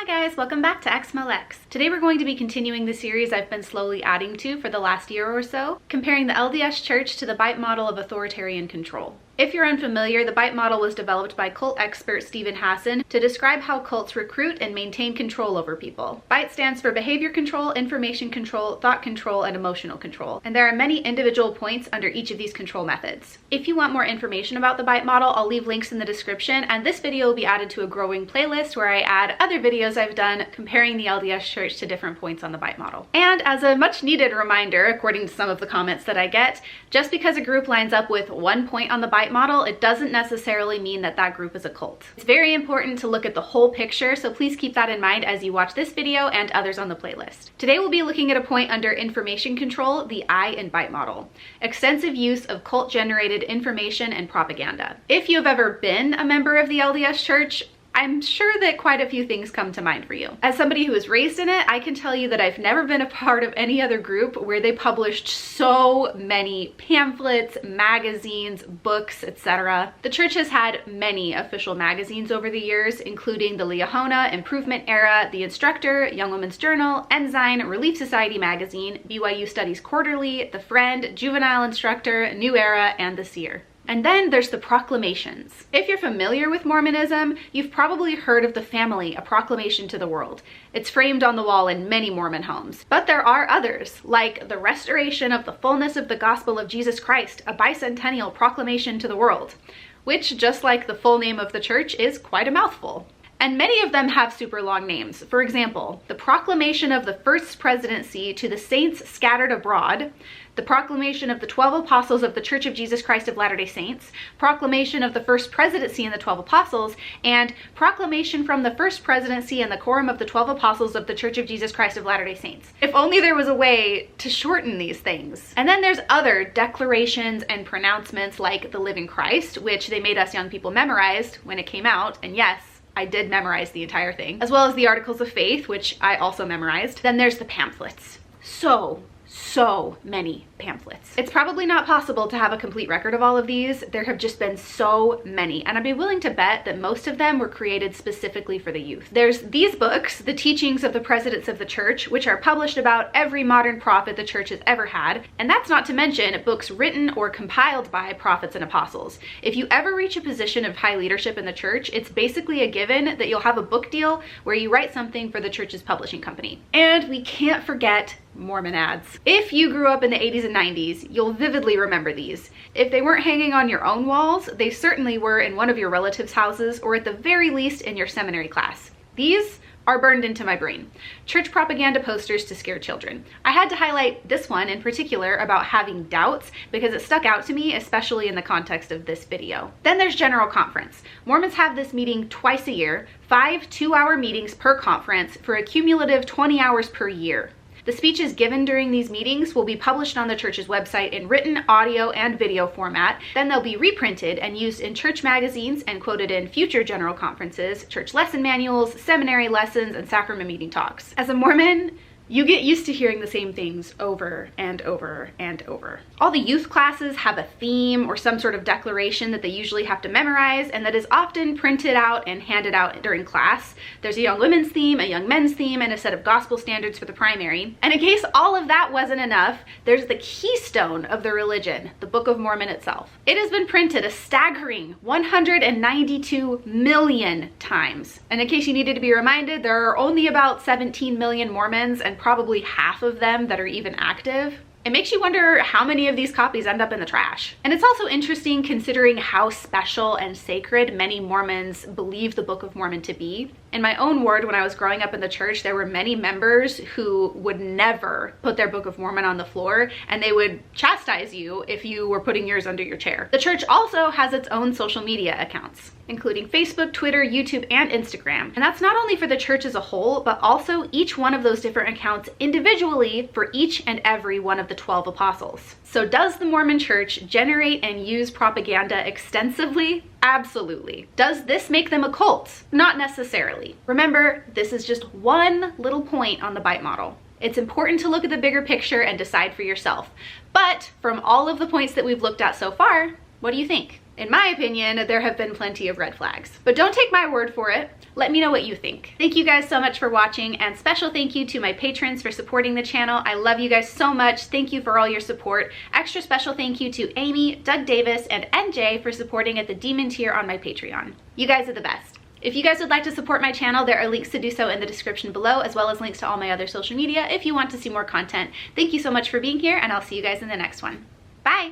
Hi guys, welcome back to exmolex. Today we're going to be continuing the series I've been slowly adding to for the last year or so, comparing the LDS Church to the BITE model of authoritarian control. If you're unfamiliar, the BITE model was developed by cult expert Stephen Hassan to describe how cults recruit and maintain control over people. BITE stands for behavior control, information control, thought control, and emotional control. And there are many individual points under each of these control methods. If you want more information about the BITE model, I'll leave links in the description, and this video will be added to a growing playlist where I add other videos I've done comparing the LDS Church to different points on the BITE model. And as a much needed reminder, according to some of the comments that I get, just because a group lines up with one point on the BITE model, it doesn't necessarily mean that that group is a cult. It's very important to look at the whole picture, so please keep that in mind as you watch this video and others on the playlist. Today we'll be looking at a point under information control, the I in BITE model. Extensive use of cult-generated information and propaganda. If you've ever been a member of the LDS Church, I'm sure that quite a few things come to mind for you. As somebody who was raised in it, I can tell you that I've never been a part of any other group where they published so many pamphlets, magazines, books, etc. The church has had many official magazines over the years, including the Liahona, Improvement Era, The Instructor, Young Women's Journal, Ensign, Relief Society Magazine, BYU Studies Quarterly, The Friend, Juvenile Instructor, New Era, and The Seer. And then there's the proclamations. If you're familiar with Mormonism, you've probably heard of the family, a proclamation to the world. It's framed on the wall in many Mormon homes. But there are others, like the restoration of the fullness of the gospel of Jesus Christ, a bicentennial proclamation to the world, which, just like the full name of the church, is quite a mouthful. And many of them have super long names. For example, the Proclamation of the First Presidency to the Saints Scattered Abroad, the Proclamation of the 12 Apostles of the Church of Jesus Christ of Latter-day Saints, Proclamation of the First Presidency and the 12 Apostles, and Proclamation from the First Presidency and the Quorum of the 12 Apostles of the Church of Jesus Christ of Latter-day Saints. If only there was a way to shorten these things. And then there's other declarations and pronouncements like the Living Christ, which they made us young people memorize when it came out, and yes, I did memorize the entire thing, as well as the Articles of Faith, which I also memorized. Then there's the pamphlets. So many pamphlets. It's probably not possible to have a complete record of all of these. There have just been so many, and I'd be willing to bet that most of them were created specifically for the youth. There's these books, The Teachings of the Presidents of the Church, which are published about every modern prophet the church has ever had, and that's not to mention books written or compiled by prophets and apostles. If you ever reach a position of high leadership in the church, it's basically a given that you'll have a book deal where you write something for the church's publishing company. And we can't forget Mormon ads. If you grew up in the 80s and 90s, you'll vividly remember these. If they weren't hanging on your own walls, they certainly were in one of your relatives' houses, or at the very least in your seminary class. These are burned into my brain. Church propaganda posters to scare children. I had to highlight this one in particular about having doubts because it stuck out to me, especially in the context of this video. Then there's General Conference. Mormons have this meeting twice a year, 5 two-hour meetings per conference for a cumulative 20 hours per year. The speeches given during these meetings will be published on the church's website in written, audio, and video format. Then they'll be reprinted and used in church magazines and quoted in future general conferences, church lesson manuals, seminary lessons, and sacrament meeting talks. As a Mormon, you get used to hearing the same things over and over and over. All the youth classes have a theme or some sort of declaration that they usually have to memorize, and that is often printed out and handed out during class. There's a young women's theme, a young men's theme, and a set of gospel standards for the primary. And in case all of that wasn't enough, there's the keystone of the religion, the Book of Mormon itself. It has been printed a staggering 192 million times. And in case you needed to be reminded, there are only about 17 million Mormons, and probably half of them that are even active. It makes you wonder how many of these copies end up in the trash. And it's also interesting considering how special and sacred many Mormons believe the Book of Mormon to be. In my own ward, when I was growing up in the church, there were many members who would never put their Book of Mormon on the floor, and they would chastise you if you were putting yours under your chair. The church also has its own social media accounts, including Facebook, Twitter, YouTube, and Instagram. And that's not only for the church as a whole, but also each one of those different accounts individually for each and every one of the 12 apostles. So does the Mormon Church generate and use propaganda extensively? Absolutely. Does this make them a cult? Not necessarily. Remember, this is just one little point on the BITE model. It's important to look at the bigger picture and decide for yourself. But from all of the points that we've looked at so far, what do you think? In my opinion, there have been plenty of red flags. But don't take my word for it. Let me know what you think. Thank you guys so much for watching, and special thank you to my patrons for supporting the channel. I love you guys so much. Thank you for all your support. Extra special thank you to Amy, Doug Davis, and NJ for supporting at the Demon tier on my Patreon. You guys are the best. If you guys would like to support my channel, there are links to do so in the description below, as well as links to all my other social media if you want to see more content. Thank you so much for being here, and I'll see you guys in the next one. Bye!